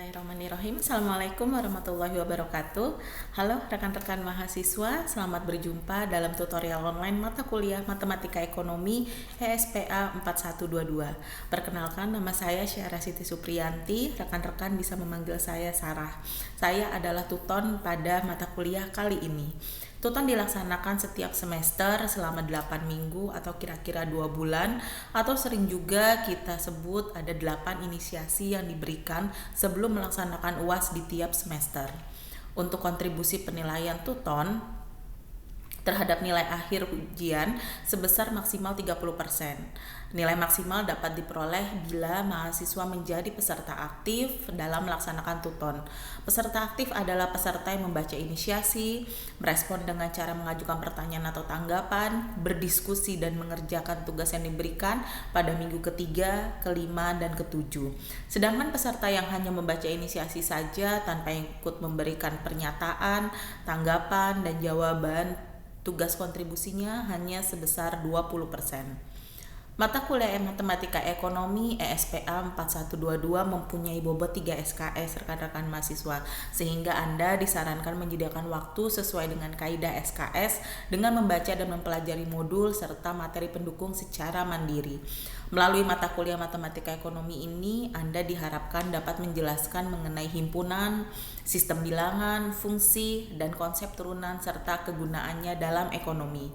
Bismillahirrahmanirrahim. Assalamualaikum warahmatullahi wabarakatuh. Halo rekan-rekan mahasiswa, selamat berjumpa dalam tutorial online mata kuliah Matematika Ekonomi ESPA 4122. Perkenalkan, nama saya Syara Siti Supriyanti. Rekan-rekan bisa memanggil saya Sarah. Saya adalah tuton pada mata kuliah kali ini. Tuton dilaksanakan setiap semester selama 8 minggu atau kira-kira 2 bulan, atau sering juga kita sebut ada 8 inisiasi yang diberikan sebelum melaksanakan UAS di tiap semester. Untuk kontribusi penilaian tuton terhadap nilai akhir ujian sebesar maksimal 30%. Nilai maksimal dapat diperoleh bila mahasiswa menjadi peserta aktif dalam melaksanakan tuton. Peserta aktif adalah peserta yang membaca inisiasi, merespon dengan cara mengajukan pertanyaan atau tanggapan, berdiskusi dan mengerjakan tugas yang diberikan pada minggu ketiga, kelima, dan ketujuh. Sedangkan peserta yang hanya membaca inisiasi saja tanpa ikut memberikan pernyataan, tanggapan, dan jawaban, tugas kontribusinya hanya sebesar 20%. Mata kuliah Matematika Ekonomi ESPA 4122 mempunyai bobot 3 SKS rekan-rekan mahasiswa, sehingga Anda disarankan menyediakan waktu sesuai dengan kaidah SKS dengan membaca dan mempelajari modul serta materi pendukung secara mandiri. Melalui mata kuliah Matematika Ekonomi ini, Anda diharapkan dapat menjelaskan mengenai himpunan, sistem bilangan, fungsi, dan konsep turunan serta kegunaannya dalam ekonomi.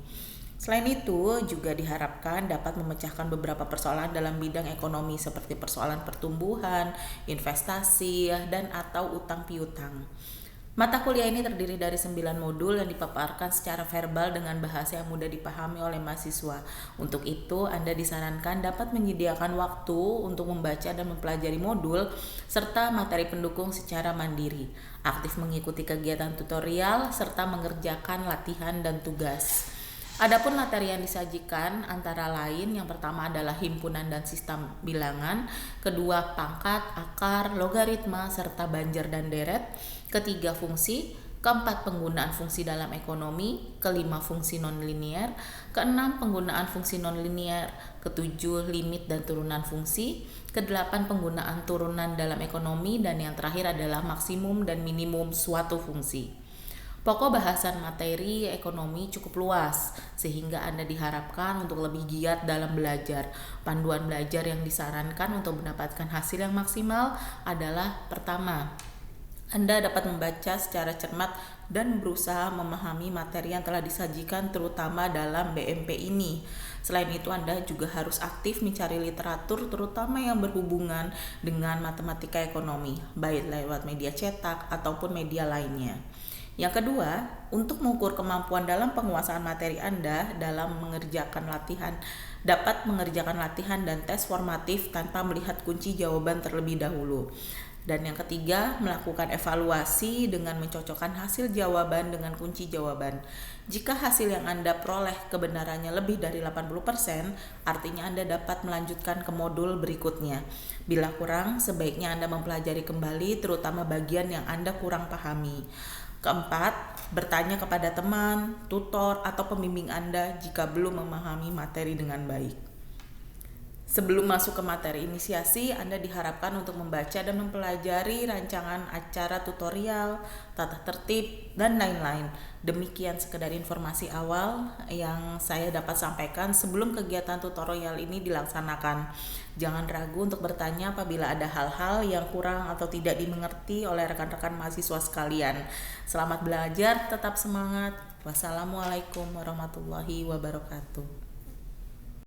Selain itu, juga diharapkan dapat memecahkan beberapa persoalan dalam bidang ekonomi seperti persoalan pertumbuhan, investasi, dan atau utang piutang. Mata kuliah ini terdiri dari 9 modul yang dipaparkan secara verbal dengan bahasa yang mudah dipahami oleh mahasiswa. Untuk itu, Anda disarankan dapat menyediakan waktu untuk membaca dan mempelajari modul serta materi pendukung secara mandiri, aktif mengikuti kegiatan tutorial, serta mengerjakan latihan dan tugas. Adapun materi yang disajikan antara lain, yang pertama adalah himpunan dan sistem bilangan, kedua pangkat, akar, logaritma, serta banjar dan deret, ketiga fungsi, keempat penggunaan fungsi dalam ekonomi, kelima fungsi nonlinier, keenam penggunaan fungsi nonlinier, ketujuh limit dan turunan fungsi, kedelapan penggunaan turunan dalam ekonomi, dan yang terakhir adalah maksimum dan minimum suatu fungsi. Pokok bahasan materi ekonomi cukup luas, sehingga Anda diharapkan untuk lebih giat dalam belajar. Panduan belajar yang disarankan untuk mendapatkan hasil yang maksimal adalah: pertama, Anda dapat membaca secara cermat dan berusaha memahami materi yang telah disajikan terutama dalam BMP ini. Selain itu, Anda juga harus aktif mencari literatur terutama yang berhubungan dengan matematika ekonomi, baik lewat media cetak ataupun media lainnya. Yang kedua, untuk mengukur kemampuan dalam penguasaan materi Anda dalam dapat mengerjakan latihan dan tes formatif tanpa melihat kunci jawaban terlebih dahulu. Dan yang ketiga, melakukan evaluasi dengan mencocokkan hasil jawaban dengan kunci jawaban. Jika hasil yang Anda peroleh kebenarannya lebih dari 80%, artinya Anda dapat melanjutkan ke modul berikutnya. Bila kurang, sebaiknya Anda mempelajari kembali terutama bagian yang Anda kurang pahami. Keempat, bertanya kepada teman, tutor, atau pembimbing Anda jika belum memahami materi dengan baik. Sebelum masuk ke materi inisiasi, Anda diharapkan untuk membaca dan mempelajari rancangan acara tutorial, tata tertib, dan lain-lain. Demikian sekedar informasi awal yang saya dapat sampaikan sebelum kegiatan tutorial ini dilaksanakan. Jangan ragu untuk bertanya apabila ada hal-hal yang kurang atau tidak dimengerti oleh rekan-rekan mahasiswa sekalian. Selamat belajar, tetap semangat. Wassalamualaikum warahmatullahi wabarakatuh.